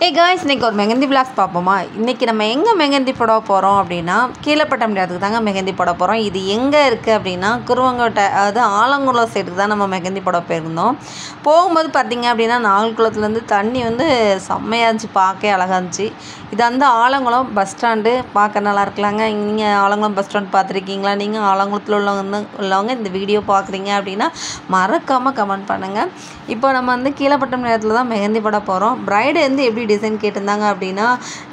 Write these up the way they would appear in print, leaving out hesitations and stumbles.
Hey guys, இன்னைக்கு ஒரு mehndi vlogs பார்ப்போமா. இன்னைக்கு நம்ம எங்கே மெஹந்தி போட போகிறோம் அப்படின்னா கீழப்பட்டம் இடத்துக்கு தாங்க மெஹந்தி போட போகிறோம். இது எங்கே இருக்குது அப்படின்னா குருவங்கோட்டை, அதாவது ஆலங்குளம் சைடுக்கு தான் நம்ம மெஹந்தி போட போயிருந்தோம். போகும்போது பார்த்திங்க அப்படின்னா நாகல்குளத்துலேருந்து தண்ணி வந்து செம்மையாக இருந்துச்சு, பார்க்க அழகாக இருந்துச்சு. இது வந்து ஆலங்குளம் பஸ் ஸ்டாண்டு, பார்க்க நல்லா இருக்கலாங்க. நீங்கள் ஆலங்குளம் பஸ் ஸ்டாண்ட் பார்த்துருக்கீங்களா? நீங்கள் ஆலங்குளத்தில் உள்ளவங்க இந்த வீடியோ பார்க்குறீங்க அப்படின்னா மறக்காமல் கமெண்ட் பண்ணுங்கள். இப்போ நம்ம வந்து கீழப்பட்டம் நேரத்தில் தான் மெஹந்தி போட போகிறோம். பிரைடு வந்து எப்படி டிசைன் கேட்டிருந்தாங்க அப்படின்னா,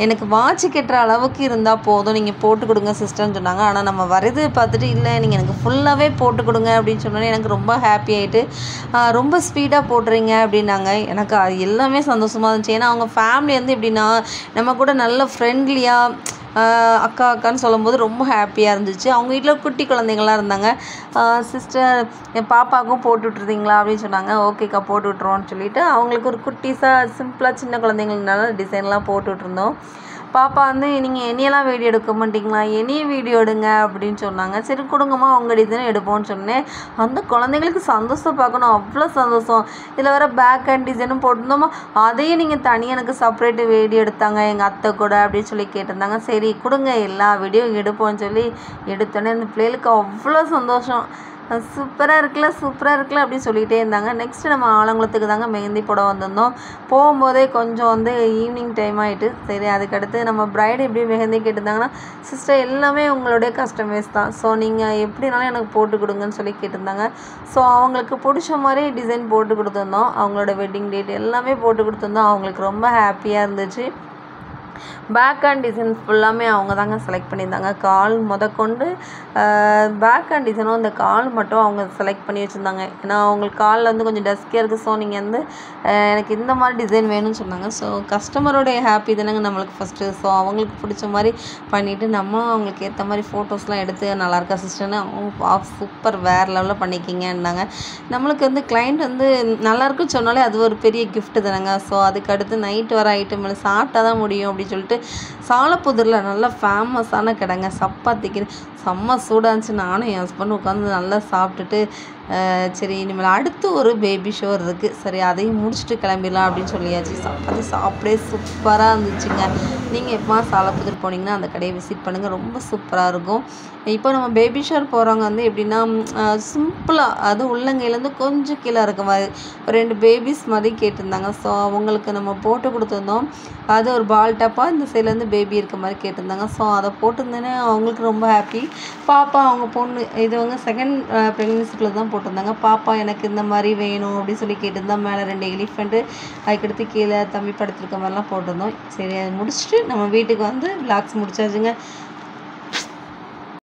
எனக்கு வாட்ச் கட்டுற அளவுக்கு இருந்தால் போதும், நீங்கள் போட்டு கொடுங்க சிஸ்டர்னு சொன்னாங்க. ஆனால் நம்ம வரது பார்த்துட்டு இல்லை நீங்கள் எனக்கு ஃபுல்லாகவே போட்டு கொடுங்க அப்படின்னு சொன்னோன்னே எனக்கு ரொம்ப ஹாப்பி ஆகிட்டு, ரொம்ப ஸ்பீடாக போட்டுறீங்க அப்படின்னாங்க. எனக்கு அது எல்லாமே சந்தோஷமாக இருந்துச்சு. ஏன்னா அவங்க ஃபேமிலி வந்து எப்படின்னா நம்ம கூட நல்ல ஃப்ரெண்ட்லியாக அக்கா அக்கான்னு சொல்லும்போது ரொம்ப ஹாப்பியாக இருந்துச்சு. அவங்க வீட்டில் குட்டி குழந்தைங்களாம் இருந்தாங்க. சிஸ்டர் என் பாப்பாவுக்கும் போட்டு விட்ருந்தீங்களா அப்படின்னு சொன்னாங்க. ஓகேக்கா போட்டு விட்ருவோன்னு சொல்லிவிட்டு அவங்களுக்கு ஒரு குட்டிஸாக சிம்பிளாக சின்ன குழந்தைங்கனால டிசைன்லாம் போட்டு விட்ருந்தோம். பாப்பா வந்து நீங்கள் என்னையெல்லாம் வீடியோ எடுக்க மாட்டிங்களா, என்னையும் வீடியோ எடுங்க அப்படின்னு சொன்னாங்க. சரி கொடுங்கம்மா உங்கள் டிசைன் எடுப்போம்னு சொன்னேன். அந்த குழந்தைங்களுக்கு சந்தோஷம் பார்க்கணும், அவ்வளோ சந்தோஷம். இதில் வேறு பேக் அண்ட் டிசைனும் போட்டிருந்தோமா, அதையும் நீங்கள் தனியாக எனக்கு செப்பரேட்டு வீடியோ எடுத்தாங்க எங்கள் அத்தை கூட அப்படின்னு சொல்லி கேட்டிருந்தாங்க. சரி கொடுங்க எல்லா வீடியோ எடுப்போம்னு சொல்லி எடுத்தோன்னே அந்த பிள்ளைகளுக்கு அவ்வளோ சந்தோஷம். சூப்பராக இருக்குல்ல அப்படின்னு சொல்லிகிட்டே இருந்தாங்க. நெக்ஸ்ட்டு நம்ம ஆலங்குளத்துக்கு தாங்க மெஹந்தி போட வந்திருந்தோம். போகும்போதே கொஞ்சம் வந்து ஈவினிங் டைம் ஆகிட்டு, சரி அதுக்கடுத்து நம்ம பிரைடு எப்படி மெஹந்தி கேட்டிருந்தாங்கன்னா, சிஸ்டர் எல்லாமே உங்களுடைய கஸ்டமைஸ் தான், ஸோ நீங்கள் எப்படினாலும் எனக்கு போட்டு கொடுங்கன்னு சொல்லி கேட்டிருந்தாங்க. ஸோ அவங்களுக்கு பிடிச்ச மாதிரி டிசைன் போட்டு கொடுத்துருந்தோம். அவங்களோட வெட்டிங் டேட் எல்லாமே போட்டு கொடுத்துருந்தோம். அவங்களுக்கு ரொம்ப ஹாப்பியாக இருந்துச்சு. பேக் அண்ட் டிசைன் ஃபுல்லாமே அவங்க தாங்க செலக்ட் பண்ணியிருந்தாங்க. கால் முதற்கொண்டு பேக் அண்ட் டிசைனும் அந்த கால் மட்டும் அவங்க செலக்ட் பண்ணி வச்சுருந்தாங்க. ஏன்னா அவங்களுக்கு காலில் வந்து கொஞ்சம் டஸ்கியாக இருக்குது. ஸோ நீங்கள் வந்து எனக்கு இந்த மாதிரி டிசைன் வேணும்னு சொன்னாங்க. ஸோ கஸ்டமரோடைய ஹாப்பி தானேங்க நம்மளுக்கு ஃபஸ்ட்டு. ஸோ அவங்களுக்கு பிடிச்ச மாதிரி பண்ணிவிட்டு நம்ம அவங்களுக்கு ஏற்ற மாதிரி ஃபோட்டோஸ்லாம் எடுத்து நல்லாயிருக்கா சிஸ்டர்னு அவங்க சூப்பர் வேறு லெவலில் பண்ணிக்கிங்கன்னாங்க. நம்மளுக்கு வந்து கிளைண்ட் வந்து நல்லாயிருக்குன்னு சொன்னாலே அது ஒரு பெரிய கிஃப்ட்டு தானேங்க. ஸோ அதுக்கு அடுத்து நைட்டு வர ஐட்டம் சாப்பிட்டா தான் முடியும் அப்படின்னு சொல்லிட்டு சாலப்புதூரில் நல்ல ஃபேமஸான கடைங்க, சப்பாத்திக்கு செம்ம சூடாக இருந்துச்சு. நானும் என் ஹஸ்பண்டும் உட்காந்து நல்லா சாப்பிட்டுட்டு சரி இனிமேல் அடுத்து ஒரு பேபி ஷோர் இருக்குது, சரி அதையும் முடிச்சுட்டு கிளம்பிடலாம் அப்படின்னு சொல்லியாச்சு. சப்பாத்தி சாப்பிடே சூப்பராக இருந்துச்சுங்க. நீங்கள் எப்போ சாலப்புதூர் போனீங்கன்னா அந்த கடையை விசிட் பண்ணுங்கள், ரொம்ப சூப்பராக இருக்கும். இப்போ நம்ம பேபி ஷோர் போகிறவங்க வந்து எப்படின்னா சிம்பிளாக, அது உள்ளங்கையிலேருந்து கொஞ்சம் கீழே இருக்க மாதிரி ஒரு 2 பேபிஸ் மாதிரி கேட்டிருந்தாங்க. ஸோ அவங்களுக்கு நம்ம போட்டு கொடுத்துருந்தோம். அது ஒரு பால் டாப்பாக இந்த சைட்லேருந்து பேபி இருக்க மாதிரி கேட்டிருந்தாங்க. ஸோ அதை போட்டிருந்தேனே அவங்களுக்கு ரொம்ப ஹாப்பி. பாப்பா அவங்க பொண்ணு இது அவங்க செகண்ட் ப்ரெக்னன்சிக்குள்ளே தான் போட்டிருந்தாங்க. பாப்பா எனக்கு இந்த மாதிரி வேணும் அப்படின்னு சொல்லி கேட்டிருந்தா. மேலே 2 எலிஃபெண்ட்டு, அதுக்கடுத்து கீழே தம்பி படுத்திருக்க மாதிரிலாம் போட்டிருந்தோம். சரி அதை முடிச்சுட்டு நம்ம வீட்டுக்கு வந்து விளாக்ஸ் முடிச்சாச்சுங்க.